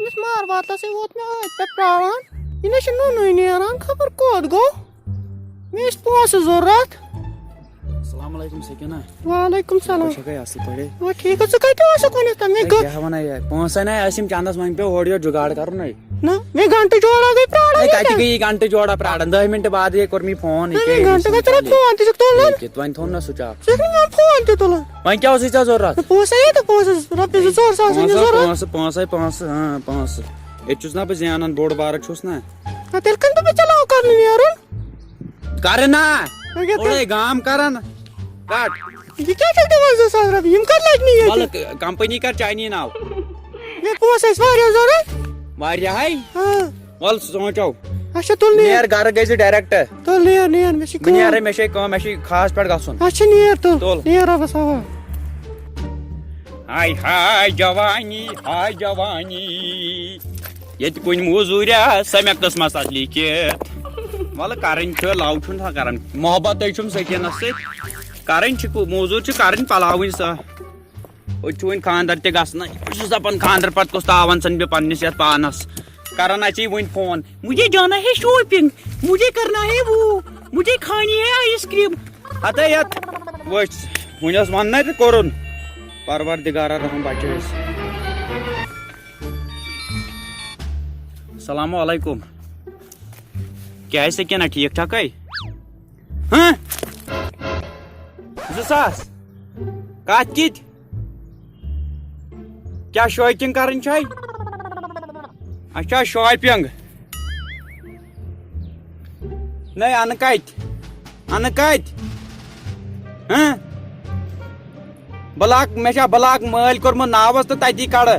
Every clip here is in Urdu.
أمس مار واتلس ووت مےٚ ٲدۍ پٮ۪ٹھ پرٛاوان یہِ نَے چھُ نوٚنُے نیران خبر کوٚت گوٚو مےٚ ٲسۍ پونٛسہٕ ضوٚرَتھ. السلام علیکم سکینہ. وعلیکم سلام. شکایت اصل پٲٹھۍ. وۄنۍ ٹھیٖک ژٕ کَتہِ اوسُکھ وٕنیُک تام مےٚ کیٛاہ وَنان یہِ پونٛسَے نَے ٲسِم چندس وۄنۍ پیٚو ہورٕ یورٕ جُگاڑ کَرُن نَے. نہ مےٚ گھنٹہٕ جورا گٔے پرٛاران کَتہِ گٔیی گنٹہٕ جورا پرٛاران 10 منٹ بعد کوٚر مےٚ فون گھنٹہٕ گٔے ژٕ فون تہِ چھُکھ تُلان وۄنۍ تھوٚو نا سُچ آف. ژٕ چھُکھ نہٕ مےٚ فون تہِ تُلان. وۄنۍ کیٛاہ اوسُے ژےٚ ضوٚرَتھ؟ پونٛسَے ییٚتہِ پونٛسہٕ رۄپیہِ 2-4 ساس ٲسۍ ضوٚرَتھ. پونٛسہٕ ییٚتہِ چھُس نا بہٕ زینان بوٚڑ بارٕ چھُس نا. تیٚلہِ کَتہِ دوٚپ ژےٚ لاو کَرنہٕ نیرُن کرٕ نا اوڑے گام کران کٹ یہِ کیٛاہ چھُکھ دِوان 2 ساس رۄپیہِ یِم کَتہِ لَگہِ نہٕ ییٚتہِ. وَلہٕ کمپٔنی کر چانی ناو. مےٚ پونٛسہٕ ٲسۍ واریاہ ضوٚرَتھ. واریاہ ہاے وَلہٕ سونٛچو اچھا تُل نیر گرٕ گٔے ژٕ ڈایریکٹ. تُل نیر مےٚ چھِ بہٕ نیرے مےٚ چھے کٲم مےٚ چھُ خاص پٮ۪ٹھ گژھُن. اچھا نیر تُل نیر رۄبَس حوال. ہاے ہاے جوانی ہاے جوانی ییٚتہِ کُنہِ موزوٗریا سَمے قٕسمَس اَتھ لیٖکھِتھ. وَلہٕ کَرٕنۍ چھِ لَو چھُنہٕ سا کَران محبت چھُم سکیٖنَس سۭتۍ کَرٕنۍ چھِ موزوٗر چھِ کَرٕنۍ پَلاوٕنۍ سۄ. أتۍ چھُ وۄنۍ خاندر تہِ گژھنَے بہٕ چھُس دَپان خاندر پَتہٕ کُس تاوَن ژھٕن بہٕ پنٛنِس یَتھ پانَس کران اَژے وۄنۍ فون مجھے جانا ہے شاپِنٛگ مجھے کرنا ہے وہ مجھے کھانی ہے آیِس کرٛیٖم ہَتَے یَتھ وٕچھ وۄنۍ اوس وَننَے تہٕ کوٚرُن پروردِگارا رحم بچٲیِس. السلام علیکم. کیٛازِ سکیٖنہ ٹھیٖک ٹھاکَے 2 ساس کَتھ کِتھ کیٛاہ شاپِنٛگ کَرٕنۍ چھے. اچھا شاپِنٛگ نَے اَنہٕ کَتہِ بلاک مےٚ چھا بلاک مٲلۍ کوٚرمُت ناوَس تہٕ تَتی کَڑٕ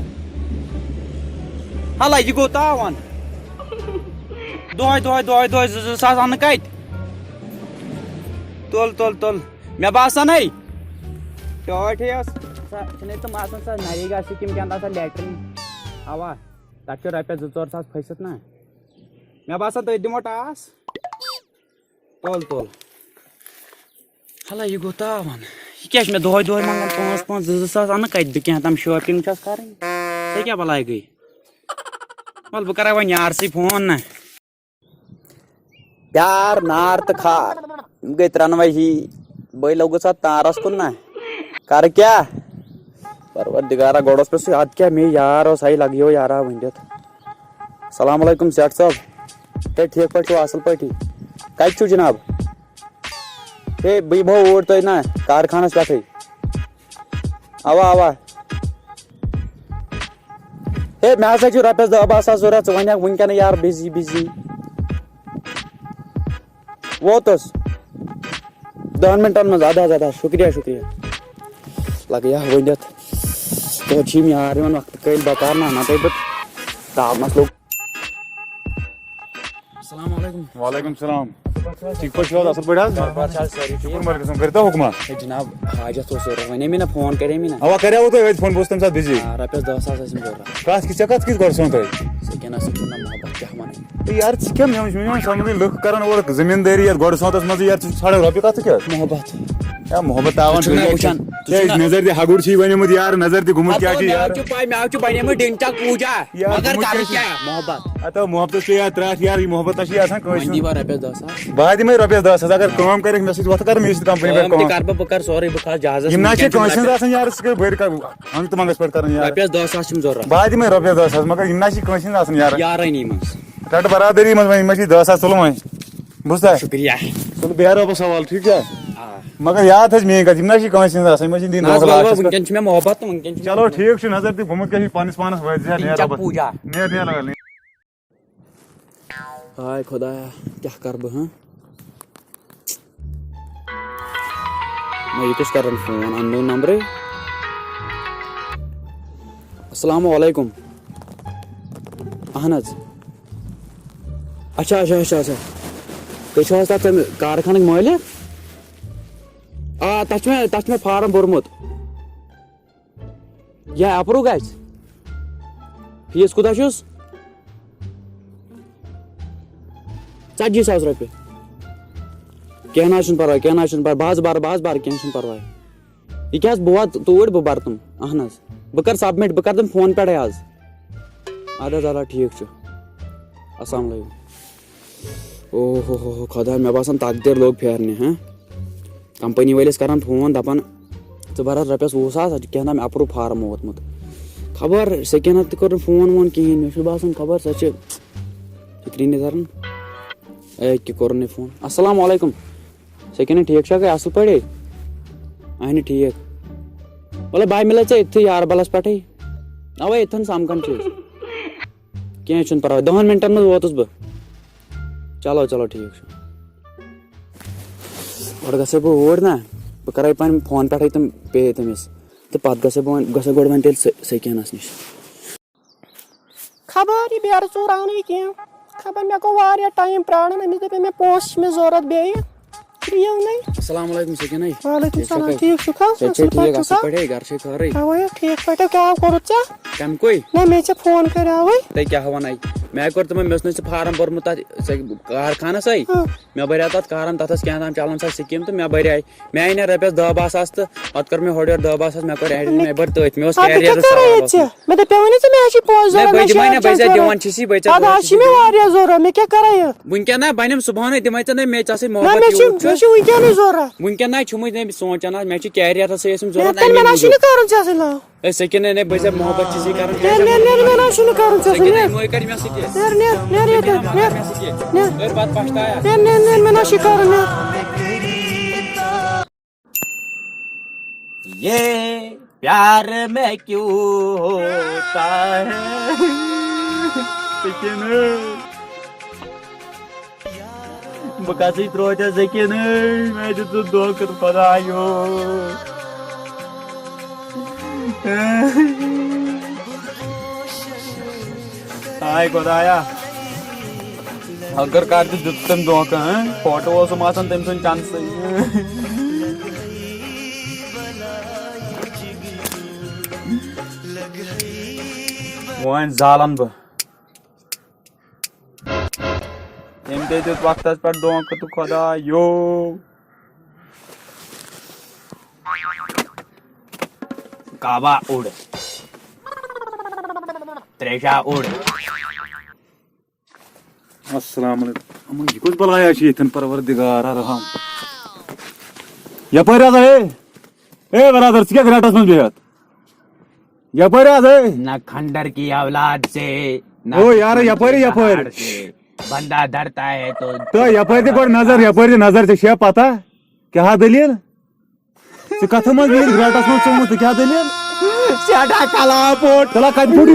ہَلا یہِ گوٚو تاوَن دۄہَے 2 ساس اَنہٕ کَتہِ. تُل مےٚ باسان ٹٲٹھٕے ٲس سۄ چھِنَے تِم آسان سۄ نَریگا سِکیٖم کیٛاہ سۄ لیٹریٖن اَوا تَتھ چھُ رۄپیَس 2-4 ساس پھٔسِتھ نا مےٚ باسان تٔتھۍ دِمو ٹاس. تُل ہَلا یہِ گوٚو تاوَن یہِ کیٛاہ چھِ مےٚ دۄہَے منٛگان 5 2 ساس اَنہٕ کَتہِ بہٕ کینٛہہ تام شاپِنٛگ چھَس کَرٕنۍ ژےٚ کیٛاہ بَلاے گٔے. وَلہٕ بہٕ کَرے وۄنۍ یارسٕے فون نا. پیار نار تہٕ کھار یِم گٔے ترٛٮ۪نوَے ہی بٔے لوٚگُس اَتھ تارَس کُن نا کَرٕ کیٛاہ پروردِگارا گۄڈٕ اوس مےٚ سُہ اَدٕ کیٛاہ مے یار اوس ہَے لَگیو یارا ؤنِتھ. السلام علیکم سیٹھ صٲب. ہے ٹھیٖک پٲٹھۍ چھُو اَصٕل پٲٹھی کَتہِ چھُو جِناب. ہے بہٕ یِمہو اوٗرۍ تۄہہِ نا کارخانَس پٮ۪ٹھٕے اَوا ہے مےٚ ہسا چھُ رۄپیَس 10-12 ساس ضوٚرَتھ ژٕ وَنکھ وٕنکٮ۪نٕے یارٕ بِزی ووتُس 10 مِنٹَن منٛز اَدٕ حظ شُکریہ لَگیا ؤنِتھ تویتہِ چھِ یِم یار یِوان وقتہٕ کٲلۍ بکار نا نَتہٕ بہٕ تاونَس لوٚگ. السلام علیکم. وعلیکم السلام. ٹھیٖک پٲٹھۍ چھِو حظ اَصٕل پٲٹھۍ حظ شُکُر مٲلکَس کُن کٔرۍتو حُکما. ہے جِناب حاجت اوس ضوٚرَتھ وَنے مےٚ نا فون کَرے مےٚ نا. اَوا کَریوُ تۄہہِ أتھۍ فون بہٕ اوسُس تَمہِ ساتہٕ بِزی. رۄپیَس 10 ساس ٲسِم ضوٚرَتھ. کَتھ کِژھ گۄڈٕ سونٛچ سکیٖنہ سۭتۍ چھُنہ محبت کیٛاہ وَنٕنۍ. یار ژٕ کیٛاہ مےٚ چھُنہٕ سَمجھٕے لُکھ کَران اورٕ زٔمیٖندٲری یَتھ گۄڈٕ سونٛتَس منٛزٕے یار ژٕ ژھانٛڈَکھ رۄپیہِ کَتھ ژٕ کیٛاہ محبت کیٛاہ محبت تاوان وٕچھان نظر تہِ ہگُر چھُے بَنیومُت یار نظر تہِ گوٚمُت کیٛاہ چھُ یار مےٚ چھُ بَنیومُت ڈِنچاک پوٗجا مگر کَرٕ کیٛاہ محبت ہَتو محبتَس چھُ یار ترٛٹھ یار یہِ محبت چھُے آسان کٲنٛسہِ وۄنۍ دِوا رۄپیَس 10 ساس. بہٕ دِمَے رۄپیَس 10 ساس اگر کٲم کَرٮ۪کھ مےٚ سۭتۍ وۄتھ کَر مےٚ سۭتۍ کَمپٔنی پٮ۪ٹھ کٲم تہِ کَرٕ بہٕ کَرٕ سورُے بہٕ کھَسہٕ جہازَس یِم نہ چھِ کٲنٛسہِ ہٕنٛز آسان یار ژٕ کٔرۍ بٔرۍ ہنٛگتہٕ منٛگَس پٮ۪ٹھ کَران یار رۄپیَس 10 ساس چھِم ضوٚرَتھ. بہٕ دِمَے رۄپیَس 10 ساس مگر یِم نہ چھِ کٲنٛسہِ ہٕنٛز آسان یار یارٲنی منٛز رَٹہٕ برادٔری منٛز وۄنۍ مےٚ چھِ 10 ساس تُلُن وۄنۍ بوٗزتھا شُکریہ. تُل بیٚہہ رۄبَس حوال ٹھیٖک چھا مگر یاد تھٲیزِ میٛٲنۍ کَتھ یِم نہ چھِ کٲنٛسہِ ہٕنٛز آسان یِم چھِ دِنۍ دھوکہٕ لاسٹَس پٮ۪ٹھ. وٕنکٮ۪ن چھُ مےٚ محبت تہٕ وٕنکٮ۪ن چھُ چلو ٹھیٖک چھُ نظر تہِ گوٚمُت کیٛاہ چھُ پنٛنِس پانَس وٲتۍ نیرِ ڈِنچاک رۄبَس پوٗجا. نیرِ ہاے خۄدایا کیٛاہ کَرٕ بہٕ یہِ کُس کَران فون اَننون نمبرٕے. السلام علیکم. اہن حظ اچھا تُہۍ چھِو حظ تَتھ تَمہِ کارخانٕکۍ مٲلِک. تَتھ چھُ مےٚ فارم بوٚرمُت یہِ اٮ۪پروٗ گژھِ فیٖس کوٗتاہ چھُس 40,000 رۄپیہِ کینٛہہ نہ چھُنہٕ پرواے کینٛہہ نہ چھُنہٕ پرواے بہٕ حظ بَرٕ کینٛہہ چھُنہٕ پرواے یہِ کیٛاہ حظ بہٕ واتہٕ توٗرۍ بہٕ بَرٕ تِم اہن حظ بہٕ کَرٕ سبمِٹ بہٕ کَرٕ تِم فون پٮ۪ٹھٕے حظ اَدٕ حظ ٹھیٖک چھُ السلام علیکُم او ہو خۄدا مےٚ باسان تقدیٖر لوٚگ پھیرنہِ ہاں کمپٔنی وٲلِس کران فون دَپان ژٕ بَر حظ رۄپیَس 20,000 کیٛاہ تام اٮ۪پروٗ فارم ووتمُت خبر سکیٖنت تہِ کوٚر نہٕ فون وون کِہیٖنۍ مےٚ چھُ باسان خبر سۄ چھِ فِکری نِظرن کہِ کوٚرُن یہِ فون السلام علیکُم سکیٖنت ٹھیٖک چھا گٔے اَصٕل پٲٹھی اہنہِ ٹھیٖک وَلہٕ بہٕ مِلے ژےٚ ییٚتھٕے یاربلس پٮ۪ٹھٕے اَوے ییٚتھن سمکھان چھِ أسۍ کینٛہہ چھُنہٕ پرواے 10 مِنٹن منٛز ووتُس بہٕ چلو چلو ٹھیٖک چھُ گۄڈٕ گژھے بہٕ اوٗرۍ نا بہٕ کرے پنٕنۍ فون پٮ۪ٹھٕے تِم پے تٔمِس تہٕ پتہٕ گژھے بہٕ گۄڈٕ وۄنۍ تیٚلہِ سکیٖنس نِش خبر یہِ بیرٕ ژوٗر آو نہٕ یہِ کینٛہہ خبر مےٚ گوٚو واریاہ ٹایم پرٛاران أمِس دَپے مےٚ پونٛسہٕ چھِ مےٚ ضوٚرَتھ بیٚیہِ یِیِو نَے السلام علیکُم سکیٖنَے وعلیکُم سلام ٹھیٖک چھُکھا ٹھیٖک اَصٕل پٲٹھۍ گرٕ چھے خٲرٕے اَوَے ٹھیٖک پٲٹھۍ کیٛاہ کوٚرُتھ ژےٚ کَمہِ کوے نہ مےٚ ژےٚ فون کَریاوٕے تۄہہِ کیٛاہ وَنَے مےٚ کوٚر تِمن مےٚ اوس نہٕ ژٕ فارم بوٚرمُت تَتھ کارخانس مےٚ بَریو تَتھ کارن تَتھ ٲس کیٚنٛہہ تام چلان سۄ سِکیٖم تہٕ مےٚ بَرے مےٚ آیہِ نہٕ رۄپیَس 10-12 ساس تہٕ پَتہٕ کٔر مےٚ ہورٕ یورٕ 10-12 ساس مےٚ کوٚر ایڈ مےٚ بٔر تٔتھۍ مےٚ اوس کیریرَس سوال مےٚ دَپیو نہٕ ژےٚ مےٚ چھِ پونٛسہٕ بہٕ دِمے نہ بہٕ ژےٚ دِوان چھِسی بہٕ ژےٚ مےٚ واریاہ ضوٚرَتھ مےٚ کیٛاہ کَرے یہِ وٕنکٮ۪ن نہ بَنٮ۪م صُبحنٕے دِمے ژےٚ نہ مےٚ ژےٚ سۭتۍ مےٚ محبت چھُ وٕنکٮ۪نٕے ضوٚرَتھ وٕنکٮ۪ن نہ چھُمٕے سونٛچان حظ مےٚ چھِ کیریرَسٕے ٲسِم ضوٚرَتھ مےٚ نہ چھُنہٕ کَرُن ژےٚ سۭتۍ لو أسۍ سکیٖن نے بہٕ ژےٚ محبت چھِسی کران مےٚ نہ چھُنہٕ کَرُن ژےٚ سۭتۍ مٔے کَر مےٚ سۭتۍ نیٚر ییٚتٮ۪ن أرۍ پَتہٕ پَشتایا مےٚ نہ چھُ کَرُن یہ پیار میں کیوں ہوتا ہے بہٕ کَسٕے ترٛوو ژےٚ سکیٖنٕے مےٚ دیُتُتھ دھوکہٕ خۄدایو ہاے خۄدایا اگر کر تہِ دیُت تٔمۍ دھوکہٕ فوٹو اوسُم آسان تٔمۍ سُنٛد چانسٕے وۄنۍ زالن بہٕ تٔمۍ تے دیُت وقتس پٮ۪ٹھ دھوکہٕ تہٕ خۄدایو کعبہ اوٚڑ تریشا اوٚڑ السلام علیکم یہِ کُس بلایا چھِ ییٚتٮ۪ن پروردِگار رحم یپٲرۍ حظ اے برادر ژٕ کیٛاہ گرٛیٹس منٛز بِہِتھ یپٲرۍ حظ نہ کھنڈر کی اولاد سے او یارٕ یپٲرۍ بندہ ڈرتا ہے تو تہٕ یپٲرۍ تہِ گۄڈٕ نظر یپٲرۍ تہِ نظر ژےٚ چھےٚ پتہ کیٛاہ دٔلیٖل ژٕ کتھٕ منٛز بِہِتھ گرٛیٹس منٛز ژوٚمُت ژٕ کیٛاہ دٔلیٖل سیٹھا کلا پوٹ تلا کتہِ پھُٹی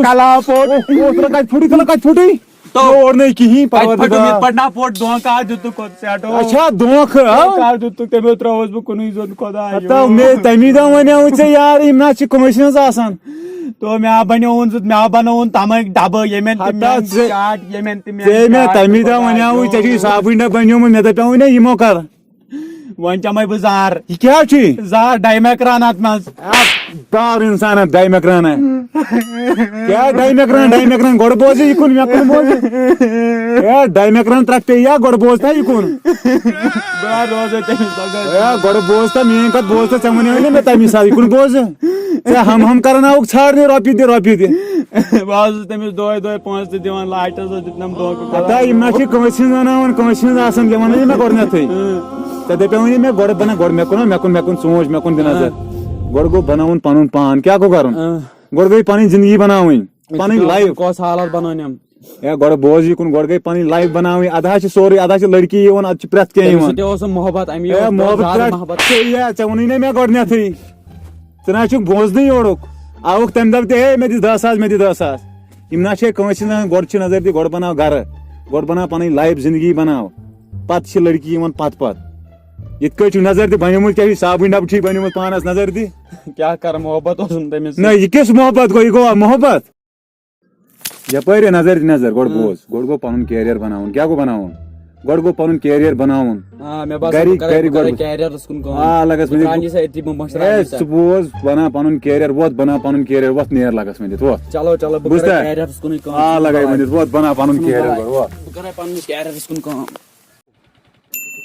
کلا پوٹ تلا کتہِ پھُٹی اور نہٕ کِہیٖنۍ پروردِگار پڑنا پوٹ دھوکہ دِتُکھ سیٹھو اچھا دھوکہٕ دِتُکھ تٔمۍ ترٛووُس بہٕ کُنُے زوٚن خۄداے تمی دۄہ وَنیوُے ژےٚ یار یِم نہ چھِ کٲنٛسہِ ہٕنٛز آسان تو مےٚ بنووُن تَمٕکۍ ڈبہٕ ییٚمٮ۪ن ژےٚ مےٚ تمی دۄہ وَنیوُے ژےٚ چھُے صابٕنۍ ڈبہٕ بنیومُت مےٚ دپیوُے نا یِمو کر وۄنۍ چمے بہٕ زار یہِ کیٛاہ چھُے زار ڈایمیکران اتھ منٛز بار اِنسانا ڈایمیکرانا کیٛاہ ڈایمیکران گۄڈٕ بوز یہِ کُن مےٚ کُن بوز اے ڈایمیکران ترٛکھ پیٚیہِ یا گۄڈٕ بوز تا یہِ کُن گۄڈٕ بوز تا میٲنۍ کتھ بوز تا ژےٚ وَنیوُے نا مےٚ تمی ساتہٕ یہِ کُن بوز ژےٚ ہم کرناوُکھ ژھانڈنہِ رۄپیہِ دِ بہٕ حظ اوسُس تٔمِس دۄہے پونٛسہٕ تہِ دِوان لاسٹس دیُتنم ہتا یِم نہ چھِ کٲنٛسہِ ہٕنٛز وَناوان کٲنٛسہِ ہٕنٛز آسان تہِ وَنٲنی مےٚ گۄڈنیتھٕے ژےٚ دپیوُے مےٚ گۄڈٕ بناو گۄڈٕ مےٚ کُن سونٛچ مےٚ کُن دِ نظر گۄڈٕ گوٚو بناوُن پنُن پان کیٛاہ گوٚو کرُن گۄڈٕ گٔے پنٕنۍ زندگی بناوٕنۍ پنٕنۍ لایف کۄس حالت بنٲونٮ۪م اے گۄڈٕ بوز یہِ کُن گۄڈٕ گٔے پنٕنۍ لایف بناوٕنۍ ادٕ حظ چھِ سورُے ادٕ حظ چھِ لڑکی یِوان ادٕ چھِ پرٛٮ۪تھ کینٛہہ یِوان محبت محبت ژےٚ ووٚنُے نا مےٚ گۄڈنیتھٕے ژٕ نہ چھُکھ بوزنٕے یورُک آوُکھ تمہِ دۄہ تہِ ہے مےٚ دِ 10 ساس یِم نہ چھِ کٲنٛسہِ ہٕنٛز گۄڈٕ چھِ نظر دِ گۄڈٕ بناو گرٕ گۄڈٕ بناو پنٕنۍ لایف زندگی بناو پتہٕ چھِ لڑکی یِوان پتہٕ یِتھ کٲٹھۍ چھُ نظر دِ بنیومُت کیٛاہ چھُ صابٕنۍ ڈبہٕ چھُے بنیومُت پانس نظر دِ کیٛاہ کرٕ محبت اوسُم تٔمِس نہ یہِ کِس محبت گوٚو یہِ گوٚوا محبت یپٲرۍ نظر دِ نظر گۄڈٕ بوز گۄڈٕ گوٚو پنُن کیریر بناوُن کیٛاہ گوٚو بناوُن گۄڈٕ گوٚو پنُن کیریر بناوُن ژٕ بوز بناو پنُن کیریر وۄتھ نیر لگس وۄنۍ دِتھ وۄتھ چلو لگاے وۄنۍ دِتھ وۄتھ بناو پنُن کیریر بہٕ کرے پننِس کیریرس کُن کٲم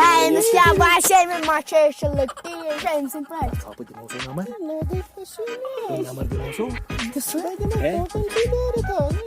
En sia baixei me machei leti gente sem pai. apa di musuh nama Não deixa assim. nama di musuh Isso é que não pode entender tá.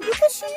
Bu şey.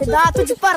Fida tuj par.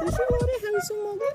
Bu şey var handsome mı?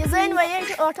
Ye zayn vaye 8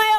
mayo.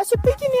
Aşı peki ne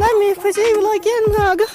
Na me fazei vlog naga.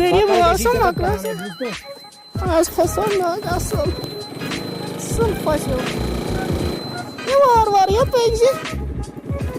Garib o asam aklas. Az fason naga asam. Sım faşo. Ne var ya peki?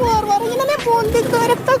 Var yine ne bondik direkt tak.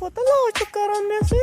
Kota laç karan nesi?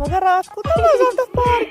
Magar raat ko to lazat park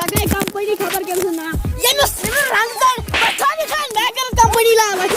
Sagai company khabar ke sunna. Ye no simmer randan. Patani khan nagar company la lach.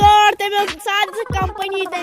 thought they were sad company they.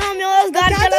No me was gar chala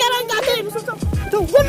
karan gaate. Tu gun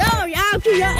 No yaach ya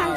sang.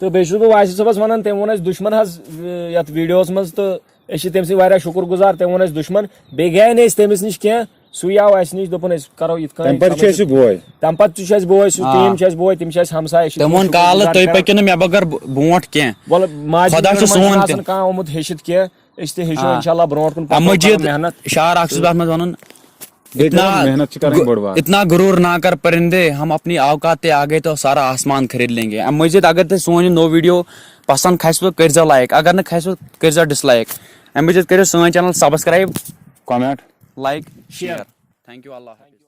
تو بیٚیہِ چھُس بہٕ واصف صٲبس ونان تٔمۍ ووٚن اَسہِ دُشمن حظ یتھ ویٖڈیوس منٛز تہٕ أسۍ چھِ تٔمۍ سٕنٛدۍ واریاہ شُکر گُزار تٔمۍ ووٚن اَسہِ دُشمن بیٚیہِ گٔیے نہٕ أسۍ تٔمِس نِش کینٛہہ سُے آو اَسہِ نِش دوٚپُن أسۍ کرو یِتھ تمہِ کٔنۍ پتہٕ چھُ اَسہِ بوے تمہِ پتہٕ تہِ چھُ اَسہِ بوے سُہ ٹیٖم چھُ اَسہِ بوے تِم چھِ اَسہِ ہمساے أسۍ چھِ تِمن تِہُنٛد کالہٕ شُکر تُہۍ گُزار پٔکِو نہٕ مےٚ بغٲر برونٛٹھ کینٛہہ وَلہٕ ماجہِ خۄدا چھُ منٛز سون چھُنہٕ تہِ آسان کانٛہہ آمُت ہیٚچھِتھ کینٛہہ أسۍ تہِ ہیٚچھو انشاء اللہ برونٛٹھ کُن امہِ مٔزیٖد محنت شعر اکھ چھُس بہٕ اتھ منٛز ونان محنت چھِ کرٕنۍ بٔڑ بار اتنا غرور نہ کر پرندے ہم اپنی اوقات تے آگے تو سارا آسمان خرید لیں گے امہِ مٔزیٖد اگر تۄہہِ سون یہِ نوٚو ویٖڈیو پسنٛد کھسوٕ کٔرۍزیو لایک اگر نہٕ کھسوٕ کٔرۍزیو ڈِسلایک امہِ مٔزیٖد کٔرِو سٲنۍ چینل سبسکرایب کمنٹ لایک شیر تھینک یوٗ اللہ حافظ